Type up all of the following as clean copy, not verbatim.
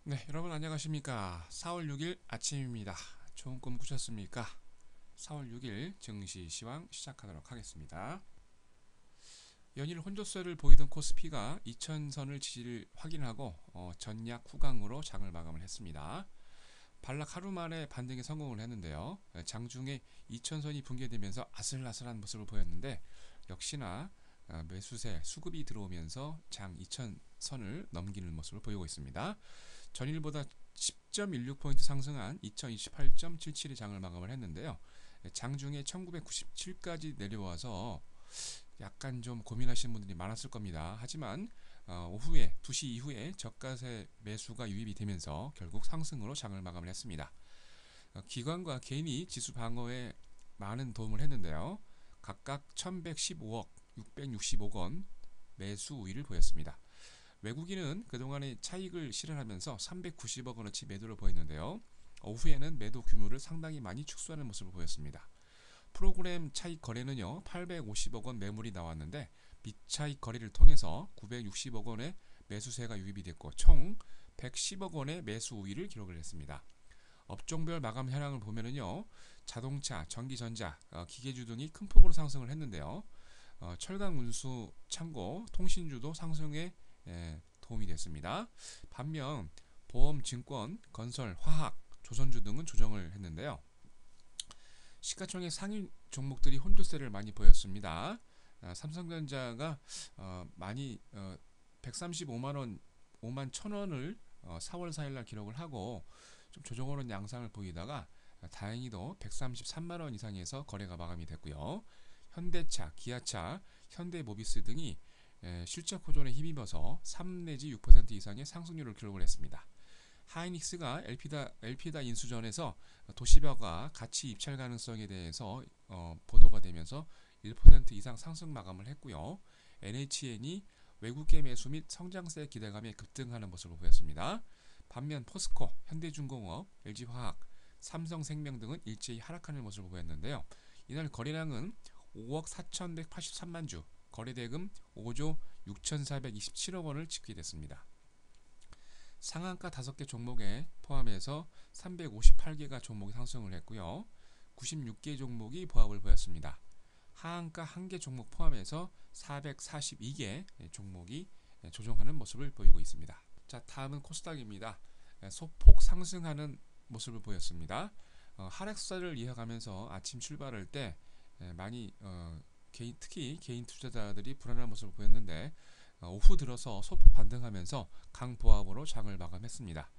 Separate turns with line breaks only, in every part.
네, 여러분 안녕하십니까? 4월 6일 아침입니다. 좋은 꿈 꾸셨습니까? 4월 6일 증시 시황 시작하도록 하겠습니다. 연일 혼조세를 보이던 코스피가 2000선을 지지를 확인하고 전약 후강으로 장을 마감을 했습니다. 반락 하루 만에 반등에 성공을 했는데요. 장중에 2000선이 붕괴되면서 아슬아슬한 모습을 보였는데 역시나 매수세 수급이 들어오면서 장 2000선을 넘기는 모습을 보이고 있습니다. 전일보다 10.16포인트 상승한 2028.77의 장을 마감을 했는데요. 장중에 1997까지 내려와서 약간 좀 고민하시는 분들이 많았을 겁니다. 하지만 오후에 2시 이후에 저가세 매수가 유입이 되면서 결국 상승으로 장을 마감을 했습니다. 기관과 개인이 지수 방어에 많은 도움을 했는데요. 각각 1115억, 665억 원 매수 우위를 보였습니다. 외국인은 그동안의 차익을 실현하면서 390억 원어치 매도를 보였는데요. 오후에는 매도 규모를 상당히 많이 축소하는 모습을 보였습니다. 프로그램 차익 거래는요 850억 원 매물이 나왔는데 비차익 거래를 통해서 960억 원의 매수세가 유입이 됐고 총 110억 원의 매수 우위를 기록을 했습니다. 업종별 마감 현황을 보면은요 자동차, 전기전자, 기계주 등이 큰 폭으로 상승을 했는데요. 철강 운수, 창고, 통신주도 상승에 도움이 됐습니다. 반면 보험, 증권, 건설, 화학, 조선주 등은 조정을 했는데요. 시가총액 상위 종목들이 혼조세를 많이 보였습니다. 삼성전자가 많이 135만 원, 5만 1천 원을 4월 4일 날 기록을 하고 좀 조정오는 양상을 보이다가 다행히도 133만 원 이상에서 거래가 마감이 됐고요. 현대차, 기아차, 현대모비스 등이 실적 호전에 힘입어서 3 내지 6% 이상의 상승률을 기록을 했습니다. 하이닉스가 엘피다 인수전에서 도시바가 가치 입찰 가능성에 대해서 보도가 되면서 1% 이상 상승 마감을 했고요. NHN이 외국계 매수 및 성장세 기대감에 급등하는 모습을 보였습니다. 반면 포스코, 현대중공업, LG화학, 삼성생명 등은 일제히 하락하는 모습을 보였는데요. 이날 거래량은 5억 4,183만 주, 거래대금 5조 6,427억 원을 집계됐습니다. 상한가 5개 종목에 포함해서 358개가 종목이 상승을 했고요. 96개 종목이 보합을 보였습니다. 하한가 1개 종목 포함해서 442개 종목이 조정하는 모습을 보이고 있습니다. 자, 다음은 코스닥입니다. 소폭 상승하는 모습을 보였습니다. 하락세를 이어가면서 아침 출발할 때 많이 특히 개인 투자자들이 불안한 모습을 보였는데 오후 들어서 소폭 반등하면서 강보합으로 장을 마감했습니다.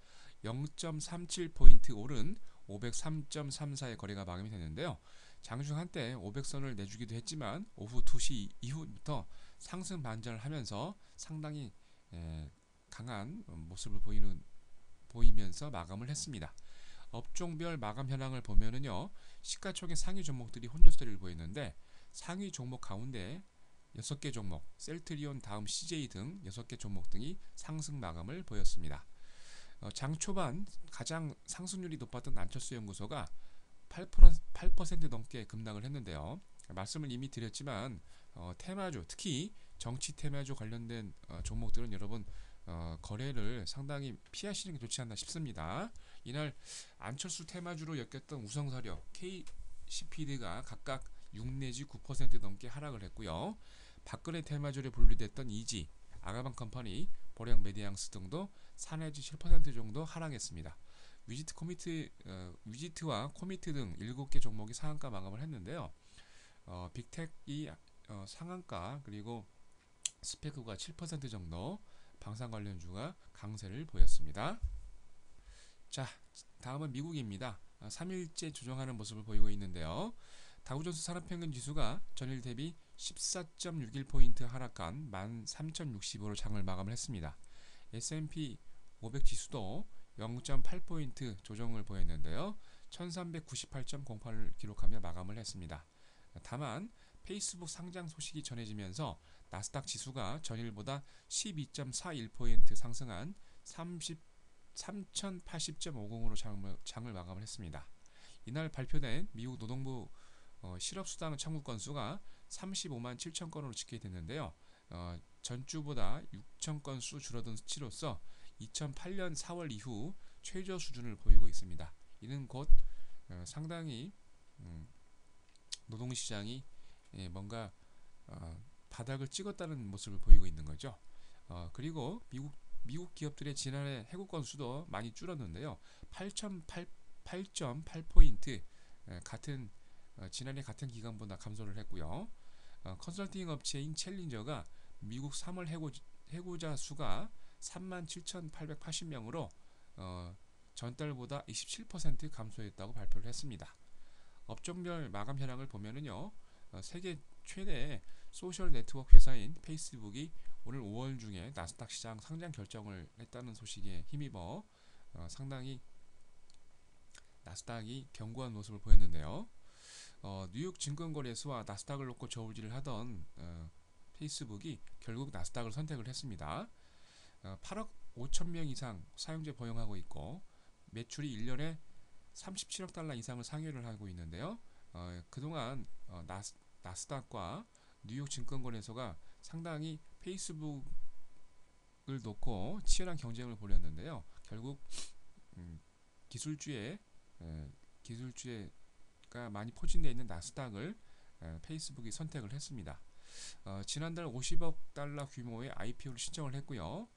0.37포인트 오른 503.34의 거래가 마감이 됐는데요. 장중 한때 500선을 내주기도 했지만 오후 2시 이후부터 상승 반전을 하면서 상당히 강한 모습을 보이면서 마감을 했습니다. 업종별 마감 현황을 보면은요. 시가총액 상위 종목들이 혼조세를 보이는데 상위 종목 가운데 6개 종목, 셀트리온 다음 CJ 등 6개 종목 등이 상승 마감을 보였습니다. 장 초반 가장 상승률이 높았던 안철수 연구소가 8% 넘게 급락을 했는데요. 말씀을 이미 드렸지만 테마주, 특히 정치 테마주 관련된 종목들은 여러분 거래를 상당히 피하시는 게 좋지 않나 싶습니다. 이날 안철수 테마주로 엮였던 우성서력, KCPD가 각각 6 내지 9% 넘게 하락을 했고요. 박근혜 테마주로 분류됐던 이지, 아가방컴퍼니, 보령 메디앙스 등도 4 내지 7% 정도 하락했습니다. 위지트와 코미트 등 7개 종목이 상한가 마감을 했는데요. 빅텍이 상한가 그리고 스페크가 7% 정도 방산 관련주가 강세를 보였습니다. 자, 다음은 미국입니다. 3일째 조정하는 모습을 보이고 있는데요. 다우존스 산업평균 지수가 전일 대비 14.61포인트 하락한 13,065로 장을 마감을 했습니다. S&P 500 지수도 0.8포인트 조정을 보였는데요. 1398.08을 기록하며 마감을 했습니다. 다만 페이스북 상장 소식이 전해지면서 나스닥 지수가 전일보다 12.41포인트 상승한 3080.50으로 장을 마감을 했습니다. 이날 발표된 미국 노동부 실업수당 청구 건수가 35만 7천 건으로 집계됐는데요. 전주보다 6천 건수 줄어든 수치로서 2008년 4월 이후 최저 수준을 보이고 있습니다. 이는 곧 상당히 노동시장이 뭔가 바닥을 찍었다는 모습을 보이고 있는 거죠. 그리고 미국 기업들의 지난해 해고 건수도 많이 줄었는데요. 8.8포인트 같은 지난해 같은 기간보다 감소를 했고요. 컨설팅 업체인 챌린저가 미국 3월 해고자 수가 37,880명으로 전달보다 27% 감소했다고 발표를 했습니다. 업종별 마감 현황을 보면은요, 세계 최대 소셜 네트워크 회사인 페이스북이 오늘 5월 중에 나스닥 시장 상장 결정을 했다는 소식에 힘입어 상당히 나스닥이 견고한 모습을 보였는데요. 뉴욕 증권거래소와 나스닥을 놓고 저울질을 하던 페이스북이 결국 나스닥을 선택을 했습니다. 8억 5천 명 이상 사용자 보유하고 있고 매출이 1년에 37억 달러 이상을 상회를 하고 있는데요. 그동안 나스닥과 뉴욕 증권거래소가 상당히 페이스북을 놓고 치열한 경쟁을 벌였는데요. 결국 기술주가 많이 포진되어 있는 나스닥을 페이스북이 선택을 했습니다. 지난달 50억 달러 규모의 IPO를 신청을 했고요.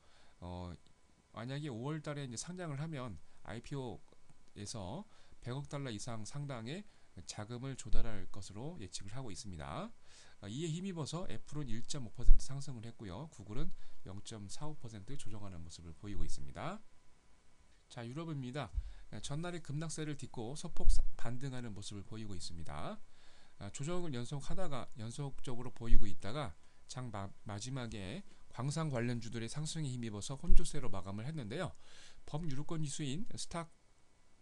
만약에 5월 달에 이제 상장을 하면 IPO에서 100억 달러 이상 상당의 자금을 조달할 것으로 예측을 하고 있습니다. 이에 힘입어서 애플은 1.5% 상승을 했고요. 구글은 0.45% 조정하는 모습을 보이고 있습니다. 자, 유럽입니다. 전날의 급락세를 딛고 소폭 반등하는 모습을 보이고 있습니다. 조정을 연속적으로 보이고 있다가 장 마지막에 광산 관련주들의 상승에 힘입어서 혼조세로 마감을 했는데요. 범유로권 지수인 스탁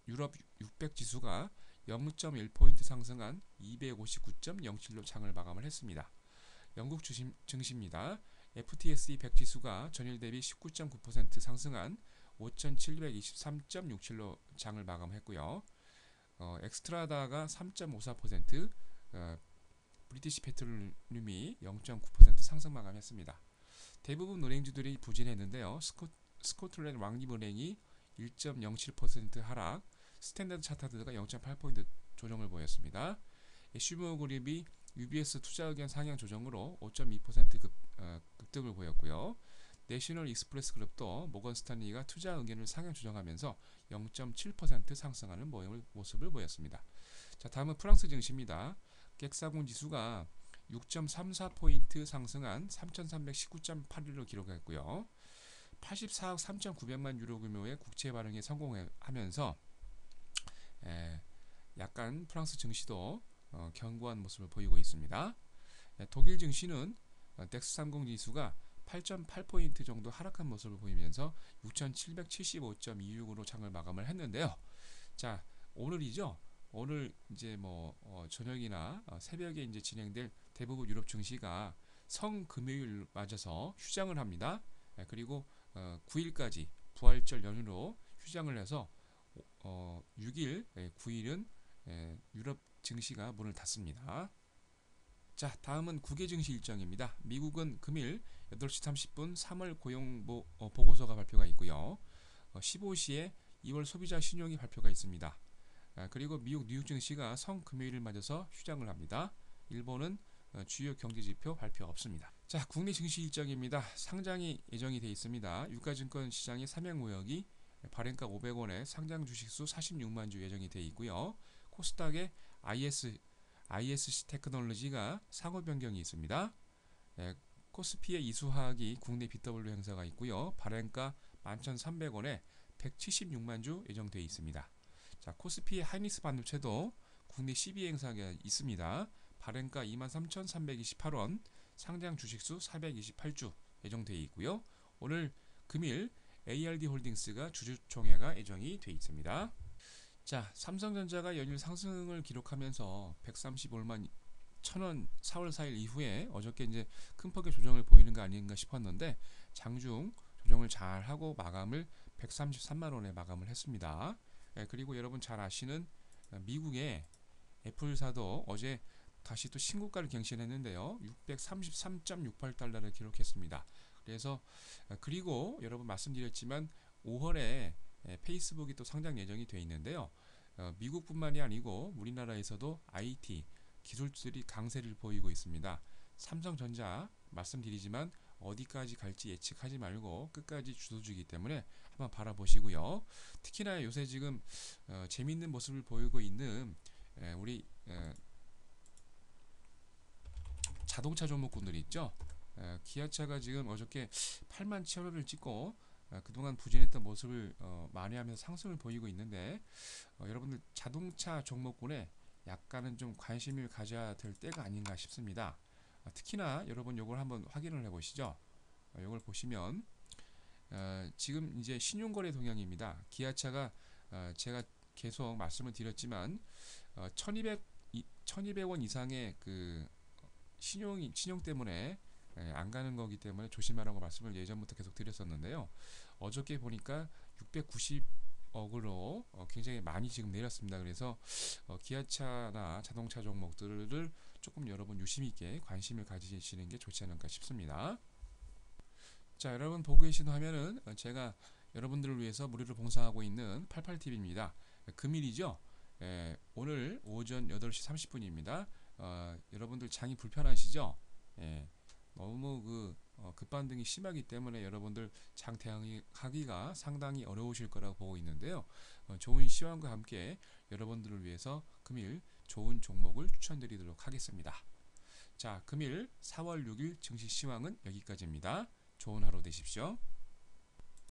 유럽 600 지수가 0.1포인트 상승한 259.07로 장을 마감을 했습니다. 영국 증시입니다. FTSE 100 지수가 전일 대비 19.9% 상승한 5,723.67로 장을 마감했고요. 엑스트라다가 3.54%, 브리티시 페트롤륨이 0.9% 상승 마감했습니다. 대부분 은행주들이 부진했는데요. 스코틀랜드 왕립은행이 1.07% 하락, 스탠다드 차타드가 0.8포인트 조정을 보였습니다. 슈머그룹이 UBS 투자 의견 상향 조정으로 5.2% 급등을 보였고요. 내셔널 익스프레스 그룹도 모건 스탠리가 투자 의견을 상향 조정하면서 0.7% 상승하는 모습을 보였습니다. 자, 다음은 프랑스 증시입니다. 객사군 지수가 6.34포인트 상승한 3,319.81로 기록했고요. 84억 3,900만 유로 규모의 국채 발행에 성공하면서 약간 프랑스 증시도 견고한 모습을 보이고 있습니다. 독일 증시는 덱스 30 지수가 8.8포인트 정도 하락한 모습을 보이면서 6,775.26으로 장을 마감을 했는데요. 자, 오늘이죠. 오늘 이제 저녁이나 새벽에 이제 진행될 대부분 유럽 증시가 성금요일 맞아서 휴장을 합니다. 그리고 9일까지 부활절 연휴로 휴장을 해서 6일, 9일은 유럽 증시가 문을 닫습니다. 자, 다음은 국외 증시 일정입니다. 미국은 금일 8시 30분 3월 고용 보고서가 발표가 있고요. 15시에 2월 소비자 신용이 발표가 있습니다. 그리고 미국 뉴욕 증시가 성금요일을 맞아서 휴장을 합니다. 일본은 주요 경제지표 발표 없습니다. 자, 국내 증시 일정입니다. 상장이 예정이 되어 있습니다. 유가증권 시장의 삼양무역이 발행가 500원에 상장 주식수 46만 주 예정이 되어 있고요. 코스닥의 ISC 테크놀로지가 상호 변경이 있습니다. 코스피의 이수화학이 국내 BW 행사가 있고요. 발행가 11,300원에 176만 주 예정되어 있습니다. 자, 코스피의 하이닉스 반도체도 국내 CB 행사가 있습니다. 발행가 23,328원, 상장 주식수 428주 예정되어 있고요. 오늘 금일 ARD 홀딩스가 주주총회가 예정이 되어 있습니다. 자, 삼성전자가 연일 상승을 기록하면서 135만 1,000원 4월 4일 이후에 어저께 이제 큰 폭의 조정을 보이는 거 아닌가 싶었는데 장중 조정을 잘 하고 마감을 133만 원에 마감을 했습니다. 그리고 여러분 잘 아시는 미국의 애플사도 어제 다시 또 신고가를 갱신했는데요. 633.68달러를 기록했습니다. 그래서 그리고 여러분 말씀드렸지만 5월에 페이스북이 또 상장 예정이 되어 있는데요. 미국뿐만이 아니고 우리나라에서도 IT 기술들이 강세를 보이고 있습니다. 삼성전자 말씀드리지만 어디까지 갈지 예측하지 말고 끝까지 주도주기 때문에 한번 바라보시고요. 특히나 요새 지금 재미있는 모습을 보이고 있는 우리 자동차 종목군들이 있죠. 기아차가 지금 어저께 8만 7천원을 찍고 그동안 부진했던 모습을 만회하면서 상승을 보이고 있는데 여러분들 자동차 종목군에 약간은 좀 관심을 가져야 될 때가 아닌가 싶습니다. 특히나 여러분 요걸 한번 확인을 해보시죠. 요걸 보시면 지금 이제 신용거래 동향입니다. 기아차가 제가 계속 말씀을 드렸지만 1200원 이상의 그 신용 때문에 안 가는 거기 때문에 조심하라고 말씀을 예전부터 계속 드렸었는데요. 어저께 보니까 690억으로 굉장히 많이 지금 내렸습니다. 그래서 기아차나 자동차 종목들을 조금 여러분 유심 있게 관심을 가지시는 게 좋지 않을까 싶습니다. 자, 여러분 보고 계신 화면은 제가 여러분들을 위해서 무료로 봉사하고 있는 88TV입니다. 금일이죠. 오늘 오전 8시 30분입니다. 여러분들 장이 불편하시죠? 너무 급반등이 심하기 때문에 여러분들 장 대응하기가 상당히 어려우실 거라고 보고 있는데요. 좋은 시황과 함께 여러분들을 위해서 금일 좋은 종목을 추천드리도록 하겠습니다. 자, 금일 4월 6일 증시 시황은 여기까지입니다. 좋은 하루 되십시오.